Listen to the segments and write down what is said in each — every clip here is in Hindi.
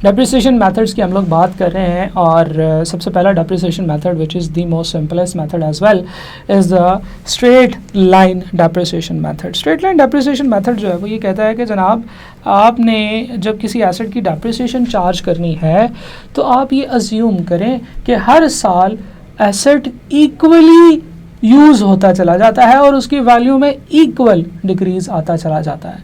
डेप्रिसिएशन मेथड्स की हम लोग बात कर रहे हैं और सबसे पहला depreciation method which is the most simplest method as well is the straight line depreciation method. Straight line depreciation method जो है वो ये कहता है कि जनाब आपने जब किसी एसेट की डेप्रिसिएशन चार्ज करनी है तो आप ये अज्यूम करें कि हर साल एसेट इक्वली यूज़ होता चला जाता है और उसकी वैल्यू में इक्वल डिक्रीज आता चला जाता है।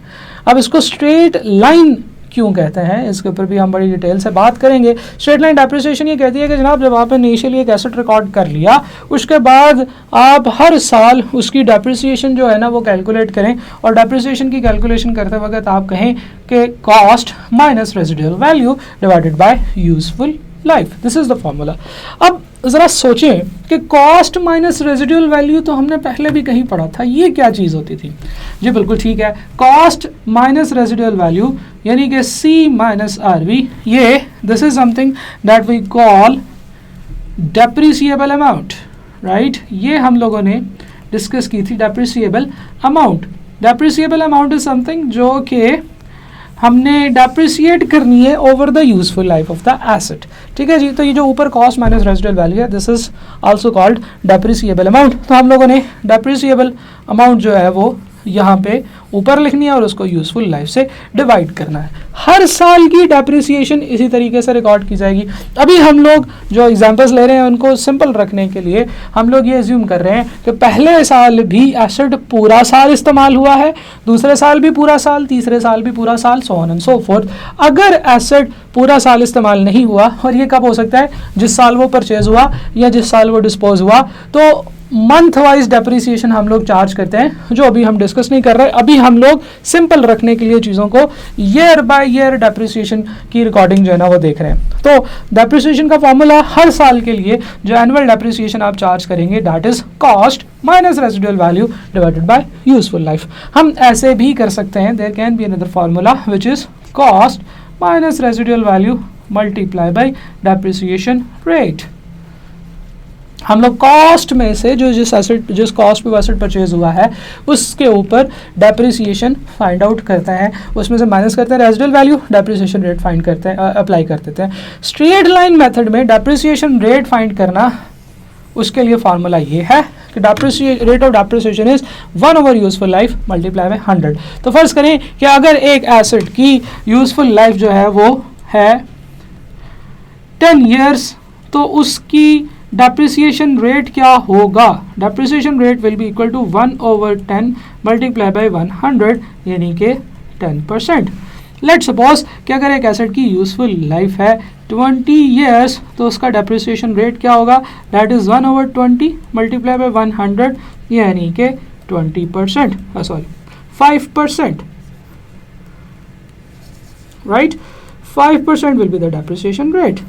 अब इसको स्ट्रेट लाइन क्यों कहते हैं इसके ऊपर भी हम बड़ी डिटेल से बात करेंगे। स्ट्रेट लाइन डेप्रिसिएशन ये कहती है कि जनाब जब आपने इनिशियली एक एसेट रिकॉर्ड कर लिया उसके बाद आप हर साल उसकी डेप्रिसिएशन जो है ना वो कैलकुलेट करें और डेप्रिसिएशन की कैलकुलेशन करते वक्त आप कहें कि cost minus residual value divided by useful life, this is the formula. अब ज़रा सोचें कि कॉस्ट माइनस रेजिडुअल वैल्यू तो हमने पहले भी कहीं पढ़ा था, ये क्या चीज़ होती थी? जी बिल्कुल ठीक है, कॉस्ट माइनस रेजिडुअल वैल्यू यानी कि C माइनस RV, ये this is something that we call depreciable amount, right. ये हम लोगों ने डिस्कस की थी depreciable amount. Depreciable amount is something जो कि हमने डेप्रिसिएट करनी है over the useful life of the asset, ठीक है जी। तो ये जो ऊपर कॉस्ट माइनस रेजिडुअल वैल्यू है this is also called depreciable amount. तो हम लोगों ने डेप्रिसिएबल अमाउंट जो है वो यहाँ पे ऊपर लिखनी है और उसको यूजफुल लाइफ से डिवाइड करना है। हर साल की डेप्रिसिएशन इसी तरीके से रिकॉर्ड की जाएगी। अभी हम लोग जो एग्जांपल्स ले रहे हैं उनको सिंपल रखने के लिए हम लोग ये अज्यूम कर रहे हैं कि पहले साल भी एसेट पूरा साल इस्तेमाल हुआ है, दूसरे साल भी पूरा साल, तीसरे साल भी पूरा साल, so on and so fourth. अगर एसेट पूरा साल इस्तेमाल नहीं हुआ, और ये कब हो सकता है, जिस साल वो परचेज हुआ या जिस साल वो डिस्पोज हुआ, तो मंथ वाइज डेप्रिसिएशन हम लोग चार्ज करते हैं, जो अभी हम डिस्कस नहीं कर रहे। अभी हम लोग सिंपल रखने के लिए चीज़ों को ईयर बाय ईयर डेप्रिसिएशन की रिकॉर्डिंग जो है ना वो देख रहे हैं। तो डेप्रिसिएशन का फॉर्मूला हर साल के लिए जो एनुअल डेप्रिसिएशन आप चार्ज करेंगे that is cost minus residual value divided by useful life. हम ऐसे भी कर सकते हैं, there can be another formula which is cost minus residual value multiply by depreciation rate. हम लोग कॉस्ट में से जो जिस कॉस्ट पे एसेट परचेज हुआ है उसके ऊपर डेप्रिसिएशन फाइंड आउट करते हैं, उसमें से माइनस करते हैं residual value, depreciation rate find करते हैं, अप्लाई कर देते हैं। स्ट्रेट लाइन मेथड में डेप्रिसिएशन रेट फाइंड करना, उसके लिए फार्मूला ये है कि rate of depreciation is 1 over useful life multiply by 100। तो फर्ज करें कि अगर एक एसेट की यूजफुल लाइफ जो है वो है 10 ईयर्स, तो उसकी डेप्रिसिएशन रेट क्या होगा? Depreciation rate will be equal to 1 over 10 multiply by 100 यानी कि 10%। लेट्स सपोज कि अगर एक एसेट की यूजफुल लाइफ है 20 ईयर्स, तो उसका डेप्रिसिएशन रेट क्या होगा? That is 1 over 20 multiply by 100 यानी कि 20%, sorry 5%, right. 5% will be the depreciation rate,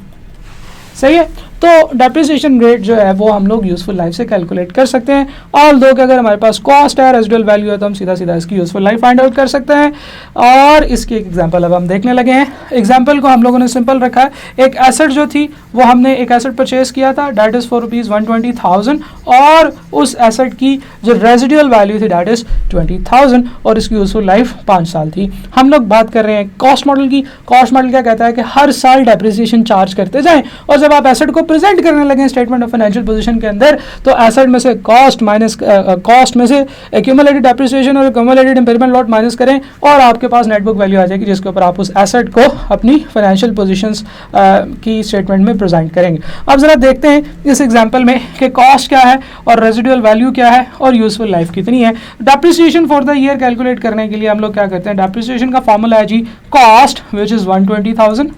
सही है। तो डेप्रिसिएशन रेट जो है वो हम लोग यूजफुल लाइफ से कैलकुलेट कर सकते हैं। ऑल दो कि अगर हमारे पास कॉस्ट है, रेजिडुअल वैल्यू है, तो हम सीधा सीधा इसकी यूजफुल लाइफ फाइंड आउट कर सकते हैं। और इसकी एक एग्जांपल अब हम देखने लगे हैं। एग्जांपल को हम लोगों ने सिंपल रखा है। एक एसेट जो थी वो हमने एक एसेट परचेज किया था दैट इज फॉर ₹120,000 और उस एसेट की जो रेजिडुअल वैल्यू थी दैट इज 20,000 और इसकी यूजफुल लाइफ 5 साल थी। हम लोग बात कर रहे हैं कॉस्ट मॉडल की। कॉस्ट मॉडल क्या कहता है कि हर साल डेप्रिसिएशन चार्ज करते जाएं और जब आप एसेट को प्रेजेंट करने लगे स्टेटमेंट ऑफ फाइनेंशियल पोजीशन के अंदर, तो एसेट में से कॉस्ट माइनस कॉस्ट में से एक्यूमुलेटेड डेप्रिसिएशन और एक्यूमुलेटेड इंपेयरमेंट लॉट माइनस करें और आपके पास नेट बुक वैल्यू आ जाएगी, जिसके ऊपर आप उस एसेट को अपनी फाइनेंशियल पोजीशंस की स्टेटमेंट में प्रेजेंट करेंगे। अब जरा देखते हैं इस एग्जांपल में कि कॉस्ट क्या है और रेजिडुअल वैल्यू क्या है और यूजफुल लाइफ कितनी है। Depreciation for the year calculate करने के लिए हम लोग क्या करते हैं, डेप्रिसिएशन का फॉर्मूला है जी cost which is 120,000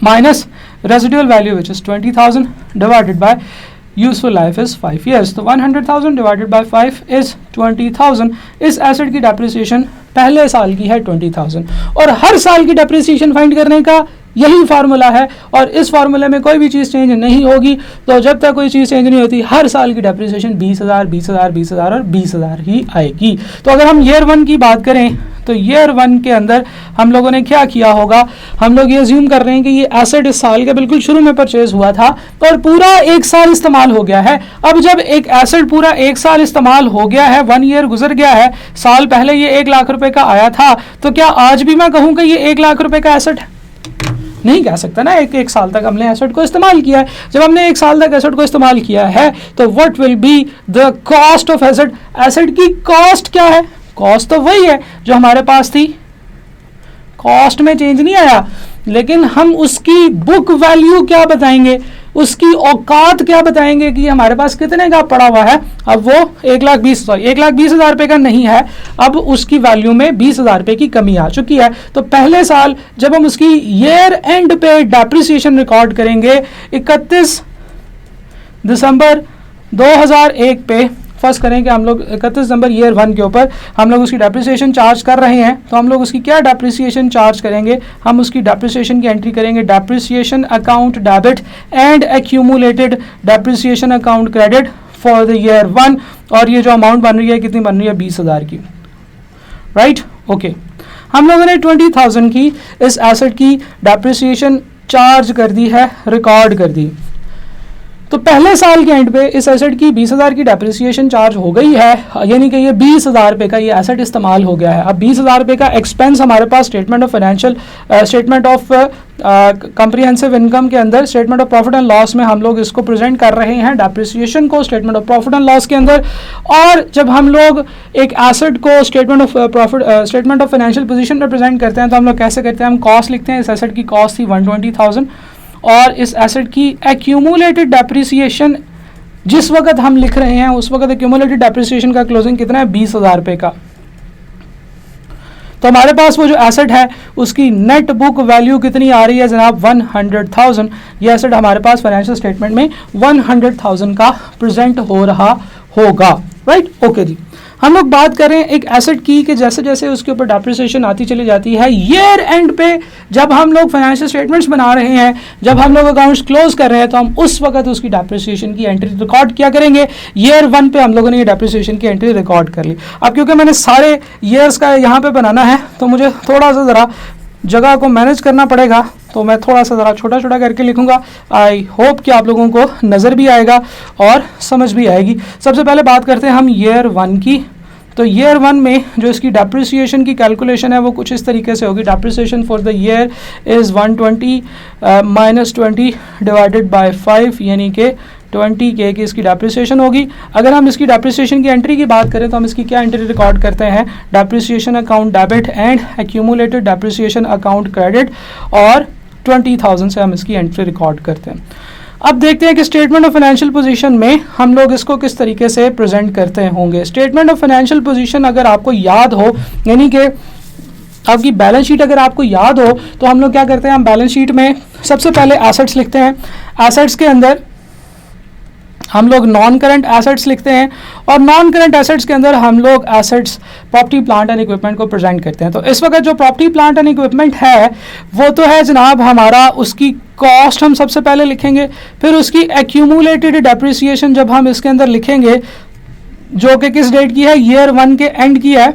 minus residual value which is 20,000 divided by useful life is 5 years. तो 100,000 divided by 5 is 20,000। इस एसेट की डेप्रिसिएशन पहले साल की है 20,000 और हर साल की डेप्रिसिएशन फाइंड करने का यही फार्मूला है और इस फार्मूले में कोई भी चीज़ चेंज नहीं होगी। तो जब तक कोई चीज़ चेंज नहीं होती हर साल की डेप्रिसिएशन 20,000 20,000 20,000 और 20,000 ही आएगी। तो अगर हम ईयर 1 की बात करें तो ईयर 1 के अंदर हम लोगों ने क्या किया होगा, हम लोग ये अज्यूम कर रहे हैं कि ये एसेट इस साल के बिल्कुल शुरू में परचेज हुआ था और पूरा 1 साल इस्तेमाल हो गया है। अब जब एक एसेट पूरा 1 साल इस्तेमाल हो गया है, 1 ईयर गुजर गया है, साल पहले ये 1 लाख रुपए का आया था, तो क्या आज भी मैं कहूँ कि ये 1 लाख रुपए का एसेट है? नहीं कह सकता ना, एक साल तक हमने एसेट को इस्तेमाल किया है। जब हमने एक साल तक एसेट को इस्तेमाल किया है तो what will be the cost of asset, asset की कॉस्ट क्या है, कॉस्ट तो वही है जो हमारे पास थी, कॉस्ट में चेंज नहीं आया, लेकिन हम उसकी बुक वैल्यू क्या बताएंगे, उसकी औकात क्या बताएंगे कि हमारे पास कितने का पड़ा हुआ है। अब वो 1,20,000 रुपये का नहीं है, अब उसकी वैल्यू में 20,000 रुपये की कमी आ चुकी है। तो पहले साल जब हम उसकी ईयर एंड पे डेप्रिसिएशन रिकॉर्ड करेंगे 31 दिसंबर 2001 पे, फर्स्ट करेंगे हम लोग 31 दिसंबर ईयर 1 के ऊपर हम लोग उसकी डेप्रिसिएशन चार्ज कर रहे हैं, तो हम लोग उसकी क्या डेप्रिसिएशन चार्ज करेंगे, हम उसकी डेप्रिसिएशन की एंट्री करेंगे depreciation account debit and accumulated depreciation account credit for the year 1, और ये जो अमाउंट बन रही है कितनी बन रही है, 20,000 की, राइट। ओके, हम लोगों ने 20,000 की इस एसेट की डेप्रिसिएशन चार्ज कर दी है, रिकॉर्ड कर दी। तो पहले साल के एंड पे इस एसेट की 20,000 की डेप्रिसिएशन चार्ज हो गई है, यानी कि ये 20,000 रुपये का ये एसेट इस्तेमाल हो गया है। अब 20,000 रुपये का एक्सपेंस हमारे पास स्टेटमेंट ऑफ कंप्रीहेंसिव इनकम के अंदर, statement of profit and loss में हम लोग इसको प्रेजेंट कर रहे हैं डेप्रिसिएशन को statement of profit and loss के अंदर। और जब हम लोग एक एसेट को स्टेटमेंट ऑफ फाइनेंशियल पोजीशन में प्रेजेंट करते हैं तो हम लोग कैसे करते हैं, हम कॉस्ट लिखते हैं। इस एसेट की कॉस्ट थी 120,000 और इस एसेट की एक्यूमुलेटेड डेप्रिसिएशन जिस वक्त हम लिख रहे हैं उस वक्त एक्यूमुलेटेड डेप्रिसिएशन का क्लोजिंग कितना है, 20,000 रुपये का। तो हमारे पास वो जो एसेट है उसकी नेट बुक वैल्यू कितनी आ रही है जनाब, 100,000। ये एसेट हमारे पास फाइनेंशियल स्टेटमेंट में 100,000 का प्रेजेंट हो रहा होगा, राइट। ओके जी, हम लोग बात करें एक एसेट की कि जैसे जैसे उसके ऊपर डेप्रिसिएशन आती चली जाती है, ईयर एंड पे जब हम लोग फाइनेंशियल स्टेटमेंट्स बना रहे हैं, जब हम लोग अकाउंट्स क्लोज कर रहे हैं, तो हम उस वक्त उसकी डेप्रिसिएशन की एंट्री रिकॉर्ड किया करेंगे। ईयर 1 पे हम लोगों ने ये डेप्रिसिएशन की एंट्री रिकॉर्ड कर ली। अब क्योंकि मैंने सारे ईयर्स का यहाँ पे बनाना है तो मुझे थोड़ा सा ज़रा जगह को मैनेज करना पड़ेगा, तो मैं थोड़ा सा ज़रा छोटा छोटा करके लिखूंगा। आई होप कि आप लोगों को नज़र भी आएगा और समझ भी आएगी। सबसे पहले बात करते हैं हम ईयर 1 की। तो ईयर 1 में जो इसकी डेप्रिसिएशन की कैलकुलेशन है वो कुछ इस तरीके से होगी। Depreciation for the year is 120 minus 20 divided by 5, यानी कि 20K की इसकी डेप्रिसिएशन होगी। अगर हम इसकी डेप्रिसिएशन की एंट्री की बात करें तो हम इसकी क्या एंट्री रिकॉर्ड करते हैं, depreciation account debit and accumulated depreciation account credit, और 20,000 से हम इसकी एंट्री रिकॉर्ड करते हैं। अब देखते हैं कि स्टेटमेंट ऑफ फाइनेंशियल पोजीशन में हम लोग इसको किस तरीके से प्रेजेंट करते होंगे। स्टेटमेंट ऑफ फाइनेंशियल पोजीशन अगर आपको याद हो, यानी कि आपकी बैलेंस शीट अगर आपको याद हो, तो हम लोग क्या करते हैं, हम बैलेंस शीट में सबसे पहले एसेट्स लिखते हैं। एसेट्स के अंदर हम लोग नॉन करंट एसेट्स लिखते हैं, और नॉन करंट एसेट्स के अंदर हम लोग assets property plant and equipment को प्रेजेंट करते हैं। तो इस वक्त जो प्रॉपर्टी प्लांट एंड इक्विपमेंट है वो तो है जनाब हमारा, उसकी कॉस्ट हम सबसे पहले लिखेंगे, फिर उसकी एक्यूमुलेटेड डेप्रिसिएशन जब हम इसके अंदर लिखेंगे जो कि किस डेट की है, ईयर 1 के एंड की है,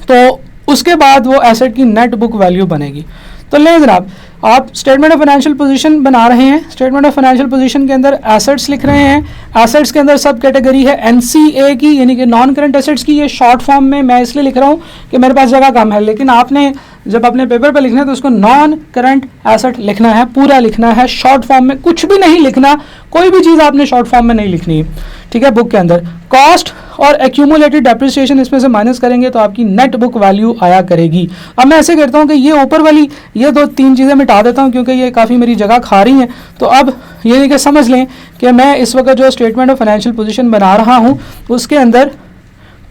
तो उसके बाद वो एसेट की नेट बुक वैल्यू बनेगी। तो ले जनाब, आप स्टेटमेंट ऑफ फाइनेंशियल पोजीशन बना रहे हैं। स्टेटमेंट ऑफ फाइनेंशियल पोजीशन के अंदर एसेट्स लिख रहे हैं। एसेट्स के अंदर सब कैटेगरी है NCA की, यानी कि नॉन करंट एसेट्स की। ये शॉर्ट फॉर्म में मैं इसलिए लिख रहा हूँ कि मेरे पास जगह कम है, लेकिन आपने जब अपने पेपर पे लिखना है तो उसको नॉन करंट एसेट लिखना है, पूरा लिखना है, शॉर्ट फॉर्म में कुछ भी नहीं लिखना, कोई भी चीज़ आपने शॉर्ट फॉर्म में नहीं लिखनी है, ठीक है। बुक के अंदर कॉस्ट और एक्यूमुलेटेड डेप्रिसिएशन इसमें से माइनस करेंगे तो आपकी नेट बुक वैल्यू आया करेगी। अब मैं ऐसे करता हूँ कि ये ऊपर वाली ये 2-3 चीज़ें मिटा देता हूँ क्योंकि ये काफ़ी मेरी जगह खा रही हैं। तो अब ये कि समझ लें कि मैं इस वक्त जो स्टेटमेंट ऑफ फाइनेंशियल पोजीशन बना रहा हूँ उसके अंदर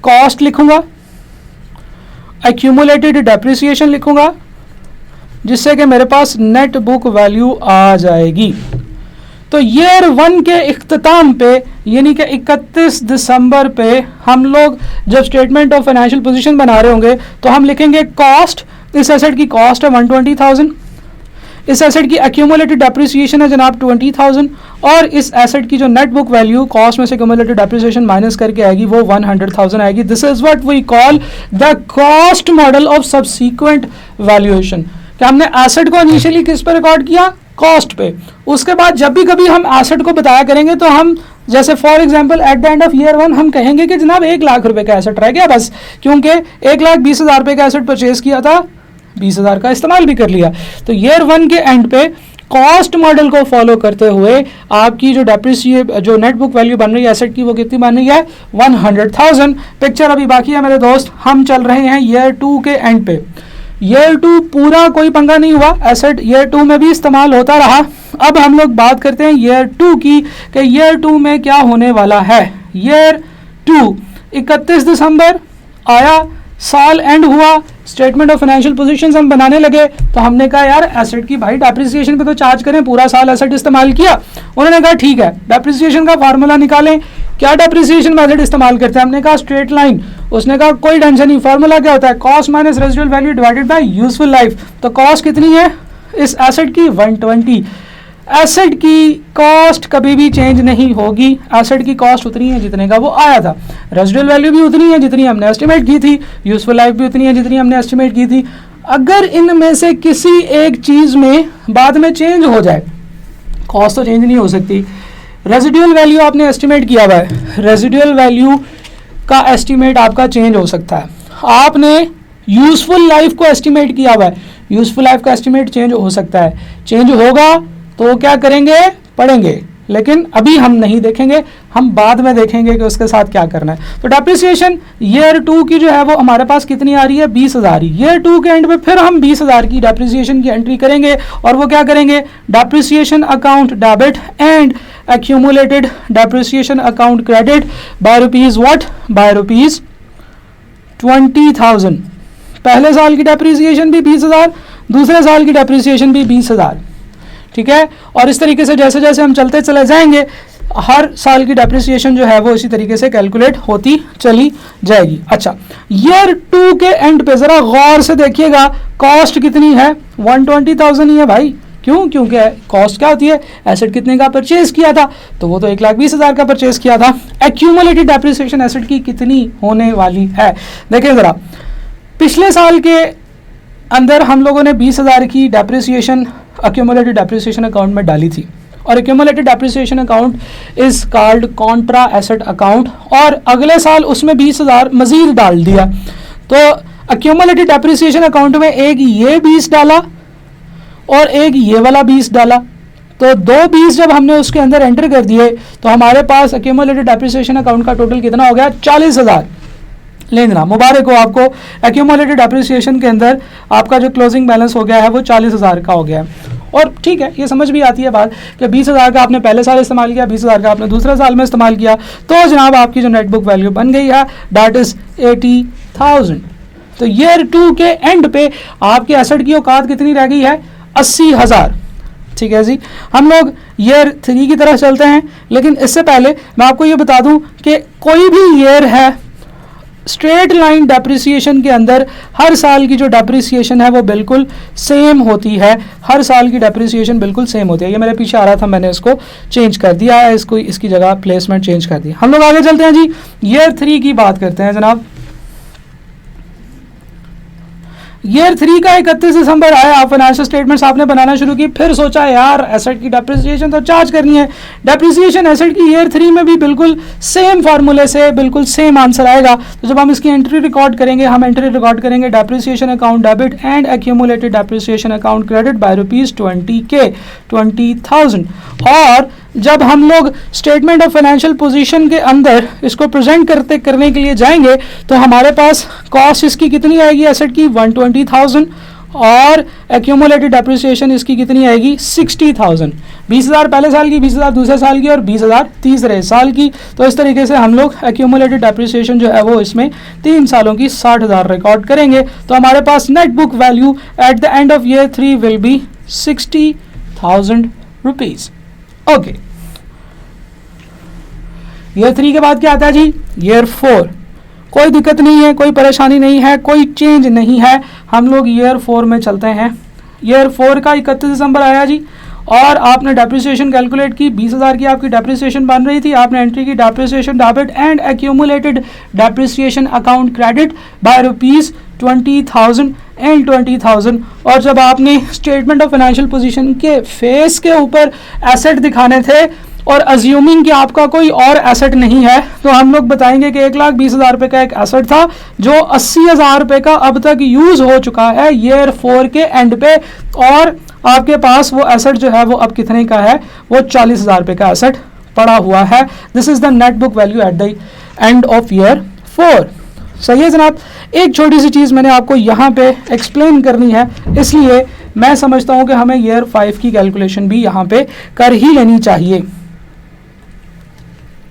कॉस्ट लिखूंगा, एक्यूमुलेटेड डेप्रिसिएशन लिखूंगा, जिससे कि मेरे पास नेट बुक वैल्यू आ जाएगी। तो ईयर 1 के इख्तिताम पे, यानी कि 31 दिसंबर पे हम लोग जब स्टेटमेंट ऑफ फाइनेंशियल पोजीशन बना रहे होंगे तो हम लिखेंगे कॉस्ट, इस एसेट की कॉस्ट है 120,000, इस एसेट की एक्यूमुलेटेड डेप्रिसिएशन है जनाब 20,000, और इस एसेट की जो नेट बुक वैल्यू कॉस्ट में से एक्यूमुलेटेड डेप्रिसिएशन माइनस करके आएगी वो 100,000 आएगी। This is what we call the cost model of subsequent valuation. क्या हमने एसेट को इनिशियली किस पे रिकॉर्ड किया, कॉस्ट पे। उसके बाद जब भी कभी हम एसेट को बताया करेंगे तो हम जैसे for example eight the end of year 1 हम कहेंगे कि जनाब 1 लाख रुपए का एसेट रह गया बस, क्योंकि 1,20,000 रुपए का एसेट परचेज किया था 20,000 का इस्तेमाल भी कर लिया। तो ईयर 1 के एंड पे कॉस्ट मॉडल को फॉलो करते हुए आपकी जो नेट बुक वैल्यू बन रही है एसेट की, वो कितनी बन रही है? 100,000। पिक्चर अभी बाकी है मेरे दोस्त, हम चल रहे हैं ईयर 2 के एंड पे। ईयर 2 पूरा कोई पंगा नहीं हुआ, एसेट ईयर 2 में भी इस्तेमाल होता रहा। अब हम लोग बात करते हैं ईयर 2 की कि ईयर 2 में क्या होने वाला है। ईयर 2 31 दिसंबर आया, साल एंड हुआ, स्टेटमेंट ऑफ फाइनेंशियल पोजीशंस हम बनाने लगे, तो हमने कहा यार एसेट की भाई डेप्रिसिएशन पे तो चार्ज करें, पूरा साल एसेट इस्तेमाल किया। उन्होंने कहा ठीक है, डेप्रिसिएशन का फार्मूला निकालें। क्या डेप्रिसिएशन मेथड इस्तेमाल करते हैं? हमने कहा स्ट्रेट लाइन। उसने कहा कोई टेंशन नहीं, फार्मूला क्या होता है? Cost minus residual value divided by useful life. तो कॉस्ट कितनी है इस एसेट की? 120। एसेट की कॉस्ट कभी भी चेंज नहीं होगी, एसेट की कॉस्ट उतनी है जितने का वो आया था, रेजिडुअल वैल्यू भी उतनी है जितनी हमने एस्टिमेट की थी, यूजफुल लाइफ भी उतनी है जितनी हमने एस्टिमेट की थी। अगर इनमें से किसी एक चीज में बाद में चेंज हो जाए, कॉस्ट तो चेंज नहीं हो सकती। रेजिडुअल वैल्यू आपने एस्टिमेट किया हुआ है, रेजिडुअल वैल्यू का एस्टिमेट आपका चेंज हो सकता है। आपने यूजफुल लाइफ को एस्टिमेट किया हुआ है, यूजफुल लाइफ का एस्टिमेट चेंज हो सकता है। चेंज होगा तो क्या करेंगे? पढ़ेंगे, लेकिन अभी हम नहीं देखेंगे, हम बाद में देखेंगे कि उसके साथ क्या करना है। तो डेप्रिसिएशन ईयर 2 की जो है वो हमारे पास कितनी आ रही है? 20,000। ईयर 2 के एंड पे फिर हम 20,000 की डेप्रिसिएशन की एंट्री करेंगे, और वो क्या करेंगे? Depreciation account debit and accumulated depreciation account credit by rupees what? By rupees 20,000। पहले साल की डेप्रिसिएशन भी 20,000, दूसरे साल की डेप्रिसिएशन भी 20,000, ठीक है। और इस तरीके से जैसे जैसे हम चलते चले जाएंगे, हर साल की डेप्रिसिएशन जो है वो इसी तरीके से कैलकुलेट होती चली जाएगी। अच्छा, ईयर 2 के एंड पे जरा गौर से देखिएगा, कॉस्ट कितनी है? 120,000 ही है भाई। क्यों? क्योंकि कॉस्ट क्या होती है? एसेट कितने का परचेज किया था, तो वो तो 1,20,000 का परचेज किया था। एक्यूमुलेटेड डेप्रिसिएशन एसेट की कितनी होने वाली है? देखिए जरा, पिछले साल के अंदर हम लोगों ने 20,000 की डेप्रिसिएशन एक्यूमुलेटेड डेप्रिसिएशन अकाउंट में डाली थी, और accumulated depreciation account is called Contra asset account, और अगले साल उसमें 20,000 मजीद डाल दिया। तो एक्यूमुलेटेड डेप्रिसिएशन अकाउंट में एक ये 20 डाला और एक ये वाला 20 डाला, तो 2 20 जब हमने उसके अंदर एंटर कर दिए तो हमारे पास एक्यूमुलेटेड डेप्रिसिएशन अकाउंट का टोटल कितना हो गया? 40,000। लेना मुबारक हो आपको, एक्यूमुलेटेड डेप्रिसिएशन के अंदर आपका जो क्लोजिंग बैलेंस हो गया है वो 40,000 का हो गया है। और ठीक है, ये समझ भी आती है बात कि 20,000 का आपने पहले साल इस्तेमाल किया, 20,000 का आपने दूसरे साल में इस्तेमाल किया, तो जनाब आपकी जो नेट बुक वैल्यू बन गई है दैट इज 80,000। तो ईयर 2 के एंड पे आपके एसेट की औकात कितनी रह गई है? 80,000। ठीक है जी, हम लोग ईयर 3 की तरफ चलते हैं, लेकिन इससे पहले मैं आपको ये बता दूं कि कोई भी ईयर है, स्ट्रेट लाइन डेप्रिसिएशन के अंदर हर साल की जो डेप्रिसिएशन है वो बिल्कुल सेम होती है, हर साल की डेप्रिसिएशन बिल्कुल सेम होती है। ये मेरे पीछे आ रहा था, मैंने इसको चेंज कर दिया है, इसको इसकी जगह प्लेसमेंट चेंज कर दी। हम लोग आगे चलते हैं जी, ईयर 3 की बात करते हैं जनाब। ईयर 3 का 31 दिसंबर आया, आप फाइनेंशियल स्टेटमेंट्स आपने बनाना शुरू की, फिर सोचा यार एसेट की डेप्रिसिएशन तो चार्ज करनी है। डेप्रिसिएशन एसेट की ईयर 3 में भी बिल्कुल सेम फार्मूले से बिल्कुल सेम आंसर आएगा। तो जब हम इसकी एंट्री रिकॉर्ड करेंगे, हम एंट्री रिकॉर्ड करेंगे depreciation account debit and accumulated depreciation account credit by rupees 20,000। और जब हम लोग स्टेटमेंट ऑफ फाइनेंशियल पोजीशन के अंदर इसको प्रेजेंट करने के लिए जाएंगे तो हमारे पास कॉस्ट इसकी कितनी आएगी एसेट की? 120,000, और एक्यूमुलेटेड डेप्रिसिएशन इसकी कितनी आएगी? 60,000। 20,000 पहले साल की, 20,000 दूसरे साल की और 20,000 तीसरे साल की। तो इस तरीके से हम लोग एक्यूमुलेटेड डेप्रिसिएशन जो है वो इसमें 3 सालों की 60,000 रिकॉर्ड करेंगे। तो हमारे पास net book value at the end of year 3 will be 60,000 rupees. Okay, year 3 के बाद क्या आता है जी? ईयर 4। कोई दिक्कत नहीं है, कोई परेशानी नहीं है, कोई चेंज नहीं है, हम लोग ईयर 4 में चलते हैं। ईयर 4 का 31 दिसंबर आया जी, और आपने डेप्रिसिएशन कैलकुलेट की, 20,000 की आपकी डेप्रिसिएशन बन रही थी, आपने एंट्री की depreciation debit and accumulated depreciation account credit by rupees 20,000 and 20,000। और जब आपने स्टेटमेंट ऑफ फाइनेंशियल पोजीशन के फेस के ऊपर एसेट दिखाने थे और अज्यूमिंग कि आपका कोई और एसेट नहीं है, तो हम लोग बताएंगे कि 1,20,000 रुपये का एक एसेट था जो 80,000 रुपये का अब तक यूज़ हो चुका है ईयर 4 के एंड पे, और आपके पास वो एसेट जो है वो अब कितने का है, वो 40,000 रुपये का एसेट पड़ा हुआ है। This is the net book value at the end of year 4। सही है जनाब। एक छोटी सी चीज़ मैंने आपको यहाँ पे एक्सप्लेन करनी है, इसलिए मैं समझता हूँ कि हमें ईयर 5 की कैलकुलेशन भी यहाँ पे कर ही लेनी चाहिए।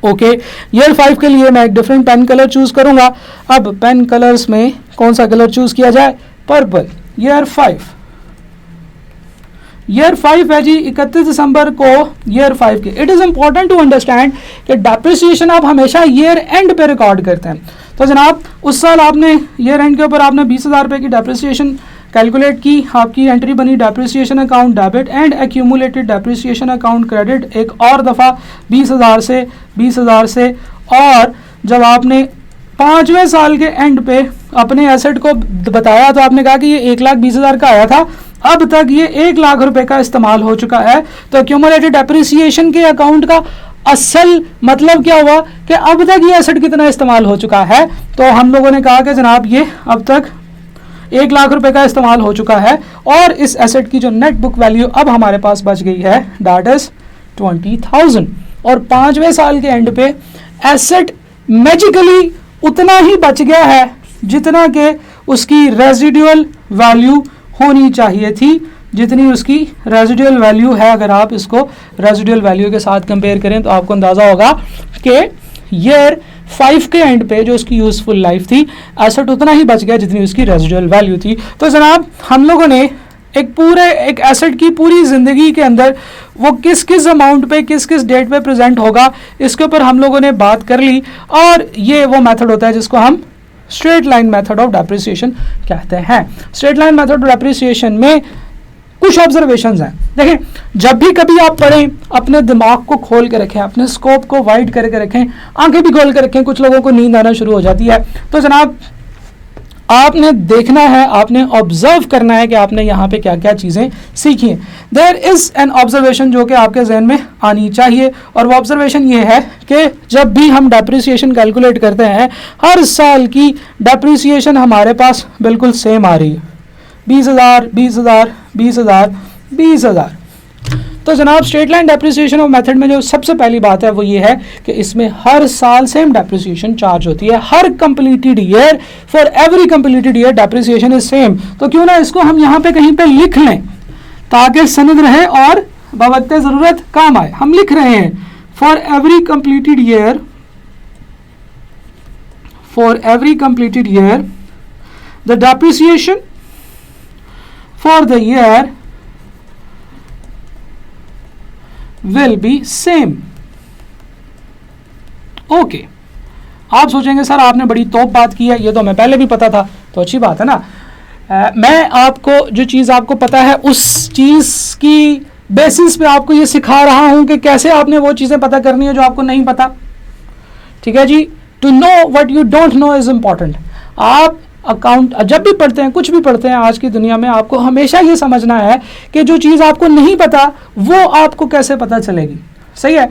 ओके, ईयर 5 के लिए मैं एक डिफरेंट पेन कलर चूज करूंगा। अब पेन कलर्स में कौन सा कलर चूज किया जाए, पर्पल। ईयर 5 है जी 31 दिसंबर को ईयर 5 के। It is important to understand कि डेप्रिसिएशन आप हमेशा ईयर एंड पे रिकॉर्ड करते हैं। तो जनाब उस साल आपने ईयर एंड के ऊपर आपने 20,000 रुपये की डेप्रिसिएशन कैलकुलेट की, आपकी एंट्री बनी depreciation account debit and accumulated depreciation account credit एक और दफ़ा 20,000 से, और जब आपने 5वें साल के एंड पे अपने एसेट को बताया तो आपने कहा कि ये 1,20,000 का आया था, अब तक ये 1,00,000 रुपए का इस्तेमाल हो चुका है। तो एक्यूमुलेटेड डेप्रिसिएशन के अकाउंट का असल मतलब क्या हुआ कि अब तक ये एसेट कितना इस्तेमाल हो चुका है। तो हम लोगों ने कहा कि जनाब ये अब तक 1,00,000 रुपए का इस्तेमाल हो चुका है, और इस एसेट की जो नेट बुक वैल्यू अब हमारे पास बच गई है दैट इज 20,000। और 5वें साल के एंड पे एसेट मैजिकली उतना ही बच गया है जितना कि उसकी रेजिडुअल वैल्यू होनी चाहिए थी, जितनी उसकी रेजिडुअल वैल्यू है। अगर आप इसको रेजिडुअल वैल्यू के साथ कंपेयर करें तो आपको अंदाज़ा होगा कि ईयर 5 के एंड पे जो उसकी यूजफुल लाइफ थी एसेट उतना ही बच गया जितनी उसकी रेजिडुअल वैल्यू थी। तो जनाब हम लोगों ने एक एसेट की पूरी ज़िंदगी के अंदर वो किस किस अमाउंट पे किस किस डेट पे प्रेजेंट होगा इसके ऊपर हम लोगों ने बात कर ली, और ये वो मेथड होता है जिसको हम straight line method of depreciation कहते हैं। Straight line method of depreciation में कुछ ऑब्जर्वेशंस हैं। देखें, जब भी कभी आप पढ़ें अपने दिमाग को खोल के रखें, अपने स्कोप को वाइड करके रखें, आंखें भी खोल के रखें। कुछ लोगों को नींद आना शुरू हो जाती है, तो जनाब आपने देखना है, आपने ऑब्जर्व करना है कि आपने यहाँ पे क्या क्या चीज़ें सीखी हैं। देयर इज़ एन ऑब्जर्वेशन जो कि आपके जहन में आनी चाहिए, और वो ऑब्जर्वेशन ये है कि जब भी हम डेप्रिसिएशन कैलकुलेट करते हैं हर साल की डेप्रिसिएशन हमारे पास बिल्कुल सेम आ रही है, 20,000 20,000 20,000 20,000। तो जनाब straight line depreciation of method में जो सबसे पहली बात है वो ये है कि इसमें हर साल सेम डेप्रिसिएशन चार्ज होती है। हर completed year, for every completed year depreciation is same. तो क्यों ना इसको हम यहाँ पे कहीं पे लिख लें ताकि सनद रहे और बवक्ते ज़रूरत काम आए। हम लिख रहे हैं for every completed year the depreciation for the year will be same। Okay, आप सोचेंगे सर आपने बड़ी तोप बात की है, ये तो हमें पहले भी पता था। तो अच्छी बात है ना, मैं आपको जो चीज़ आपको पता है उस चीज़ की बेसिस पे आपको ये सिखा रहा हूं कि कैसे आपने वो चीज़ें पता करनी है जो आपको नहीं पता। ठीक है जी, to know what you don't know is important. आप अकाउंट जब भी पढ़ते हैं, कुछ भी पढ़ते हैं आज की दुनिया में, आपको हमेशा ये समझना है कि जो चीज़ आपको नहीं पता वो आपको कैसे पता चलेगी। सही है,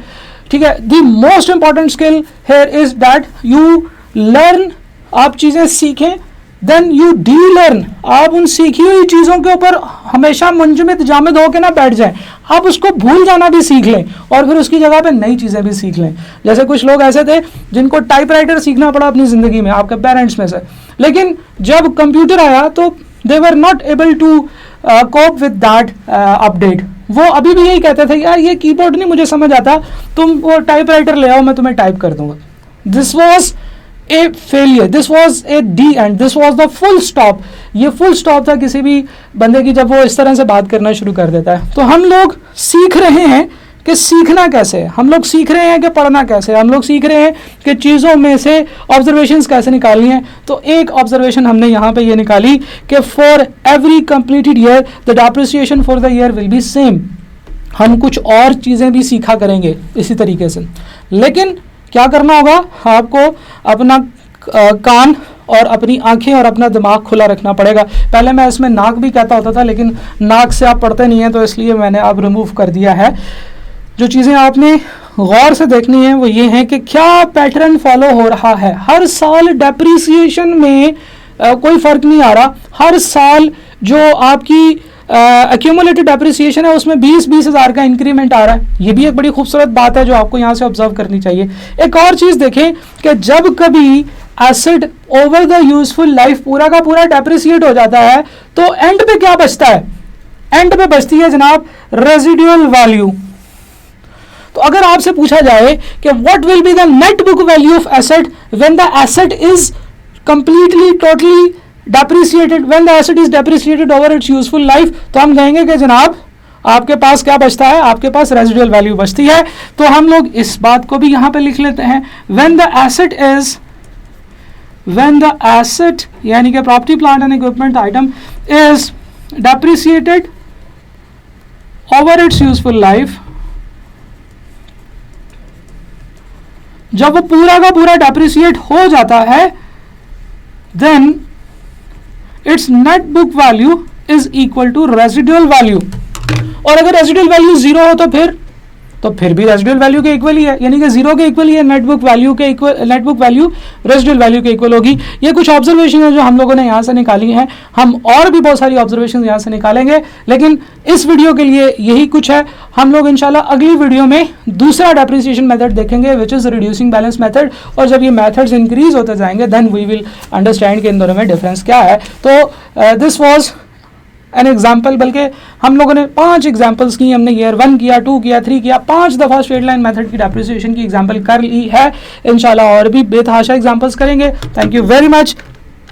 ठीक है। The most important skill here is that you learn, आप चीज़ें सीखें, देन यू डी लर्न। आप उन सीखी हुई चीज़ों के ऊपर हमेशा मुंजमद जामिद होकर ना बैठ जाएं, आप उसको भूल जाना भी सीख लें और फिर उसकी जगह पे नई चीज़ें भी सीख लें। जैसे कुछ लोग ऐसे थे जिनको टाइपराइटर सीखना पड़ा अपनी ज़िंदगी में, आपके पेरेंट्स में से, लेकिन जब कंप्यूटर आया तो they were not able to cope with that update. वो अभी भी यही कहते थे यार ये कीबोर्ड नहीं मुझे समझ आता, तुम वो टाइपराइटर ले आओ मैं तुम्हें टाइप कर दूंगा। This was a failure, this was A D and this was the full stop. ये फुल स्टॉप था किसी भी बंदे की जब वो इस तरह से बात करना शुरू कर देता है। तो हम लोग सीख रहे हैं कि सीखना कैसे है, हम लोग सीख रहे हैं कि पढ़ना कैसे है, हम लोग सीख रहे हैं कि चीज़ों में से ऑब्जर्वेशंस कैसे निकालनी है। तो एक ऑब्जर्वेशन हमने यहाँ पे ये निकाली कि for every completed year the depreciation for the year will be same. हम कुछ और चीज़ें भी सीखा करेंगे इसी तरीके से, लेकिन क्या करना होगा, आपको अपना कान और अपनी आंखें और अपना दिमाग खुला रखना पड़ेगा। पहले मैं इसमें नाक भी कहता होता था, लेकिन नाक से आप पढ़ते नहीं हैं तो इसलिए मैंने अब रिमूव कर दिया है। जो चीज़ें आपने गौर से देखनी है वो ये है कि क्या पैटर्न फॉलो हो रहा है। हर साल डेप्रिसिएशन में कोई फर्क नहीं आ रहा। हर साल जो आपकी एक्यूमुलेटेड डेप्रिसिएशन है उसमें 20-20 हज़ार का इंक्रीमेंट आ रहा है। ये भी एक बड़ी खूबसूरत बात है जो आपको यहाँ से ऑब्जर्व करनी चाहिए। एक और चीज़ देखें कि जब कभी asset over the useful life पूरा का पूरा डेप्रिसिएट हो जाता है तो एंड पे क्या बचता है? एंड पे बचती है जनाब रेजिडुअल वैल्यू। तो अगर आपसे पूछा जाए कि what will be the net book value of asset when the asset is completely totally depreciated, when the asset is depreciated over its useful life, तो हम कहेंगे कि जनाब आपके पास क्या बचता है? आपके पास रेजिडुअल वैल्यू बचती है। तो हम लोग इस बात को भी यहां पे लिख लेते हैं, व्हेन द एसेट यानी कि property plant and equipment item is depreciated over its useful life, जब वो पूरा का पूरा डेप्रिसिएट हो जाता है, then its net book value is equal to residual value. और अगर रेजिडुअल वैल्यू 0 हो तो फिर भी रेजिडुअल वैल्यू के इक्वल ही है, यानी कि 0 के इक्वल ही है। Net book value residual value के इक्वल होगी। ये कुछ ऑब्जर्वेशन है जो हम लोगों ने यहाँ से निकाली हैं। हम और भी बहुत सारी ऑब्जर्वेशन यहाँ से निकालेंगे, लेकिन इस वीडियो के लिए यही कुछ है। हम लोग इंशाल्लाह अगली वीडियो में दूसरा डेप्रिसिएशन मेथड देखेंगे which is reducing balance method. और जब ये मेथड्स इंक्रीज होते जाएंगे देन वी विल अंडरस्टैंड कि इन दोनों में डिफरेंस क्या है। तो दिस वॉज एन एग्जाम्पल, बल्कि हम लोगों ने 5 एग्जाम्पल्स की। हमने ईयर 1 किया, 2 किया, 3 किया, 5 दफ़ा स्ट्रेट लाइन मेथड की डेप्रिसिएशन की एग्जाम्पल कर ली है। इंशाल्लाह और भी बेतहाशा एग्जाम्पल्स करेंगे। Thank you very much.